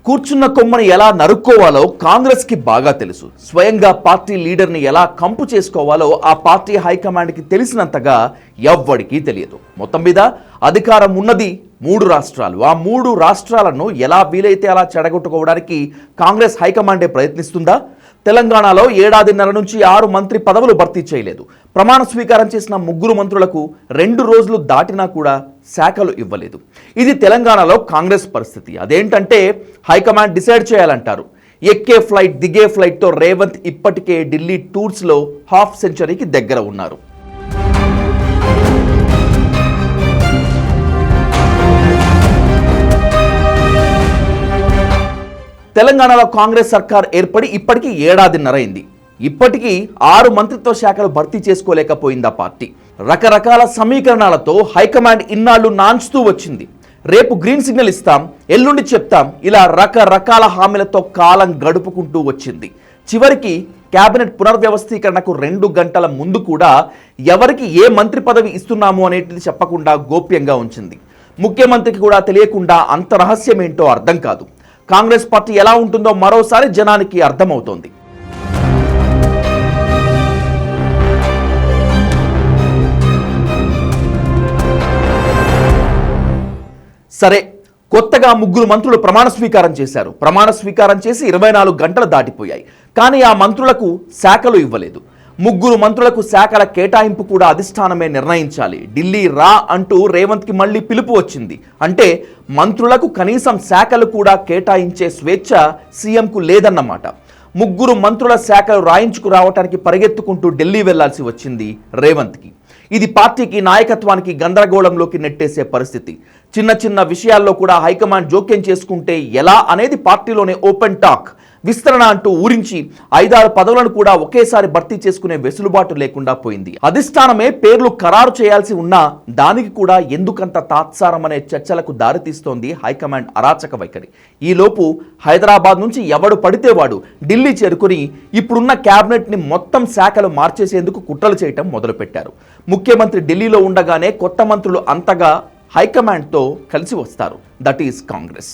కూర్చున్న కొమ్మని ఎలా నరుక్కోవాలో కాంగ్రెస్కి బాగా తెలుసు. స్వయంగా పార్టీ లీడర్ని ఎలా కంపు చేసుకోవాలో ఆ పార్టీ హైకమాండ్కి తెలిసినంతగా ఎవ్వడికి తెలియదు. మొత్తం మీద అధికారం ఉన్నది 3 రాష్ట్రాలు. ఆ 3 రాష్ట్రాలను ఎలా వీలైతే అలా చెడగొట్టుకోవడానికి కాంగ్రెస్ హైకమాండే ప్రయత్నిస్తుందా? తెలంగాణలో 7.5 నుంచి 6 మంత్రి పదవులు భర్తీ చేయలేదు. ప్రమాణ స్వీకారం చేసిన 3 మంత్రులకు 2 రోజులు దాటినా కూడా శాఖలు ఇవ్వలేదు. ఇది తెలంగాణలో కాంగ్రెస్ పరిస్థితి. అదేంటంటే హైకమాండ్ డిసైడ్ చేయాలంటారు. ఎక్కే ఫ్లైట్ దిగే ఫ్లైట్తో రేవంత్ ఇప్పటికే ఢిల్లీ టూర్స్లో హాఫ్ సెంచరీకి దగ్గర ఉన్నారు. తెలంగాణలో కాంగ్రెస్ సర్కార్ ఏర్పడి ఇప్పటికీ 7.5 అయింది. ఇప్పటికీ 6 మంత్రిత్వ శాఖలు భర్తీ చేసుకోలేకపోయిందా పార్టీ? రకరకాల సమీకరణాలతో హైకమాండ్ ఇన్నాళ్లు నాంచుతూ వచ్చింది. రేపు గ్రీన్ సిగ్నల్ ఇస్తాం, ఎల్లుండి చెప్తాం, ఇలా రకరకాల హామీలతో కాలం గడుపుకుంటూ వచ్చింది. చివరికి కేబినెట్ పునర్వ్యవస్థీకరణకు 2 గంటల ముందు కూడా ఎవరికి ఏ మంత్రి పదవి ఇస్తున్నాము అనేటిది చెప్పకుండా గోప్యంగా ఉంచింది. ముఖ్యమంత్రికి కూడా తెలియకుండా అంత రహస్యం ఏంటో అర్థం కాదు. కాంగ్రెస్ పార్టీ ఎలా ఉంటుందో మరోసారి జనానికి అర్థమవుతోంది. సరే, కొత్తగా 3 మంత్రులు ప్రమాణ స్వీకారం చేశారు. ప్రమాణ స్వీకారం చేసి 24 గంటలు దాటిపోయాయి. కానీ ఆ మంత్రులకు శాఖలు ఇవ్వలేదు. 3 మంత్రులకు శాఖల కేటాయింపు కూడా అధిష్టానమే నిర్ణయించాలి. ఢిల్లీ రా అంటూ రేవంత్కి మళ్ళీ పిలుపు వచ్చింది. అంటే మంత్రులకు కనీసం శాఖలు కూడా కేటాయించే స్వేచ్ఛ సీఎంకు లేదన్నమాట. 3 మంత్రుల శాఖలు రాయించుకు రావడానికి పరిగెత్తుకుంటూ ఢిల్లీ వెళ్లాల్సి వచ్చింది రేవంత్కి. ఇది పార్టీకి నాయకత్వానికి గందరగోళంలోకి నెట్టేసే పరిస్థితి. చిన్న చిన్న విషయాల్లో కూడా హైకమాండ్ జోక్యం చేసుకుంటే ఎలా అనేది పార్టీలోనే ఓపెన్ టాక్. విస్తరణ అంటూ ఊరించి 5-6 పదవులను కూడా ఒకేసారి భర్తీ చేసుకునే వెసులుబాటు లేకుండా పోయింది. అధిష్టానమే పేర్లు ఖరారు చేయాల్సి ఉన్నా దానికి కూడా ఎందుకంత తాత్సారం అనే చర్చలకు దారితీస్తోంది హైకమాండ్ అరాచక వైఖరి. ఈలోపు హైదరాబాద్ నుంచి ఎవడు పడితే వాడు ఢిల్లీ చేరుకుని ఇప్పుడున్న క్యాబినెట్ని మొత్తం శాఖలు మార్చేసేందుకు కుట్రలు చేయటం మొదలుపెట్టారు. ముఖ్యమంత్రి ఢిల్లీలో ఉండగానే కొత్త మంత్రులు అంతగా హైకమాండ్తో కలిసి వస్తారు. That is Congress.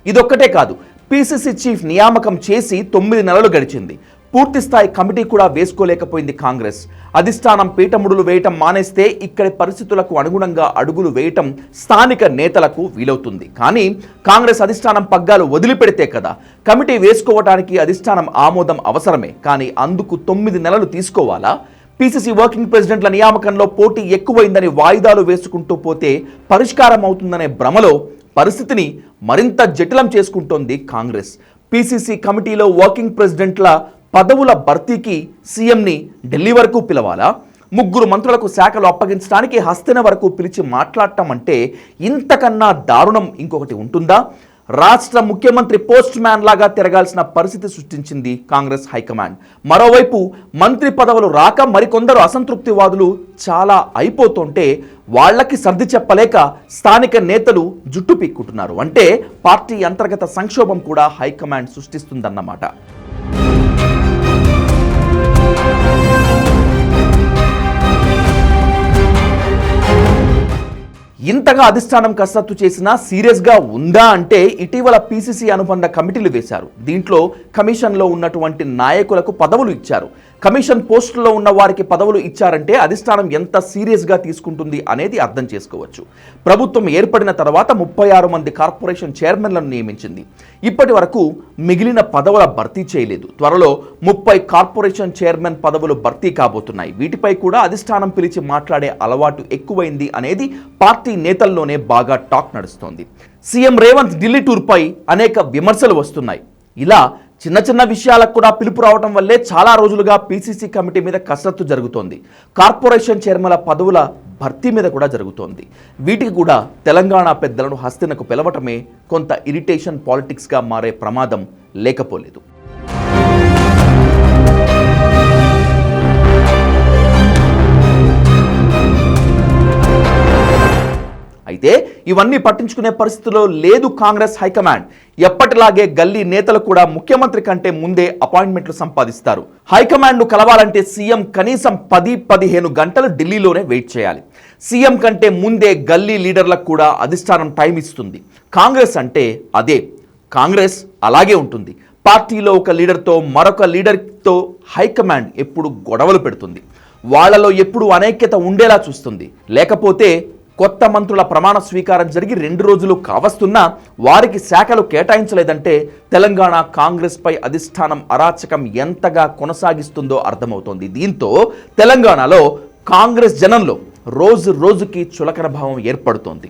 ఇదొక్కటే కాదు, పీసీసీ చీఫ్ నియామకం చేసి 9 నెలలు గడిచింది. పూర్తిస్థాయి కమిటీ కూడా వేసుకోలేకపోయింది కాంగ్రెస్. అధిష్టానం పీఠముడులు వేయటం మానేస్తే ఇక్కడి పరిస్థితులకు అనుగుణంగా అడుగులు వేయటం స్థానిక నేతలకు వీలవుతుంది. కానీ కాంగ్రెస్ అధిష్టానం పగ్గాలు వదిలిపెడితే కదా కమిటీ వేసుకోవటానికి అధిష్టానం ఆమోదం అవసరమే. కానీ అందుకు 9 నెలలు తీసుకోవాలా? పీసీసీ వర్కింగ్ ప్రెసిడెంట్ల నియామకంలో పోటీ ఎక్కువైందని వాయిదాలు వేసుకుంటూ పోతే పరిష్కారం అవుతుందనే భ్రమలో పరిస్థితిని మరింత జటిలం చేసుకుంటోంది కాంగ్రెస్. పీసీసీ కమిటీలో వర్కింగ్ ప్రెసిడెంట్ల పదవుల భర్తీకి సీఎంని ఢిల్లీ వరకు పిలవాలా? 3 మంత్రులకు శాఖలు అప్పగించడానికి హస్తిన వరకు పిలిచి మాట్లాడటం అంటే ఇంతకన్నా దారుణం ఇంకొకటి ఉంటుందా? రాష్ట్ర ముఖ్యమంత్రి పోస్ట్ మ్యాన్ లాగా తిరగాల్సిన పరిస్థితి సృష్టించింది కాంగ్రెస్ హైకమాండ్. మరోవైపు మంత్రి పదవులు రాక మరికొందరు అసంతృప్తివాదులు చాలా అయిపోతుంటే వాళ్ళకి సర్ది చెప్పలేక స్థానిక నేతలు జుట్టు పీక్కుంటున్నారు. అంటే పార్టీ అంతర్గత సంక్షోభం కూడా హైకమాండ్ సృష్టిస్తుందన్నమాట. ఇంతగా అధిష్టానం కసరత్తు చేసినా సీరియస్గా ఉందా అంటే ఇటీవల పీసీసీ అనుబంధ కమిటీలు వేశారు. దీంట్లో కమిషన్లో ఉన్నటువంటి నాయకులకు పదవులు ఇచ్చారు. కమిషన్ పోస్టుల్లో ఉన్న వారికి పదవులు ఇచ్చారంటే అధిష్టానం ఎంత సీరియస్గా తీసుకుంటుంది అనేది అర్థం చేసుకోవచ్చు. ప్రభుత్వం ఏర్పడిన తర్వాత 36 మంది కార్పొరేషన్ చైర్మన్లను నియమించింది. ఇప్పటి వరకు మిగిలిన పదవుల భర్తీ చేయలేదు. త్వరలో 30 కార్పొరేషన్ చైర్మన్ పదవులు భర్తీ కాబోతున్నాయి. వీటిపై కూడా అధిష్టానం పిలిచి మాట్లాడే అలవాటు ఎక్కువైంది అనేది పార్టీ నేతల్లోనే బాగా టాక్ నడుస్తోంది. సీఎం రేవంత్ ఢిల్లీ టూర్పై అనేక విమర్శలు వస్తున్నాయి. ఇలా చిన్న చిన్న విషయాలకు కూడా పిలుపు రావడం వల్లే చాలా రోజులుగా పీసీసీ కమిటీ మీద కసరత్తు జరుగుతోంది. కార్పొరేషన్ చైర్మన్ల పదవుల భర్తీ మీద కూడా జరుగుతోంది. వీటికి కూడా తెలంగాణ పెద్దలను హస్తినకు పిలవటమే కొంత ఇరిటేషన్ పాలిటిక్స్గా మారే ప్రమాదం లేకపోలేదు. అయితే ఇవన్నీ పట్టించుకునే పరిస్థితిలో లేదు కాంగ్రెస్ హైకమాండ్. ఎప్పటిలాగే గల్లీ నేతలు కూడా ముఖ్యమంత్రి కంటే ముందే అపాయింట్మెంట్లు సంపాదిస్తారు. హైకమాండ్ను కలవాలంటే సీఎం కనీసం 10-15 గంటలు ఢిల్లీలోనే వెయిట్ చేయాలి. సీఎం కంటే ముందే గల్లీ లీడర్లకు కూడా అధిష్టానం టైం ఇస్తుంది. కాంగ్రెస్ అంటే అదే. కాంగ్రెస్ అలాగే ఉంటుంది. పార్టీలో ఒక లీడర్తో మరొక లీడర్తో హైకమాండ్ ఎప్పుడు గొడవలు పెడుతుంది. వాళ్లలో ఎప్పుడు అనైక్యత ఉండేలా చూస్తుంది. లేకపోతే కొత్త మంత్రుల ప్రమాణ స్వీకారం జరిగి 2 రోజులు కావస్తున్నా వారికి శాఖలు కేటాయించలేదంటే తెలంగాణ కాంగ్రెస్పై అధిష్టానం అరాచకం ఎంతగా కొనసాగిస్తుందో అర్థమవుతోంది. దీంతో తెలంగాణలో కాంగ్రెస్ జనంలో రోజు రోజుకి చులకన భావం ఏర్పడుతోంది.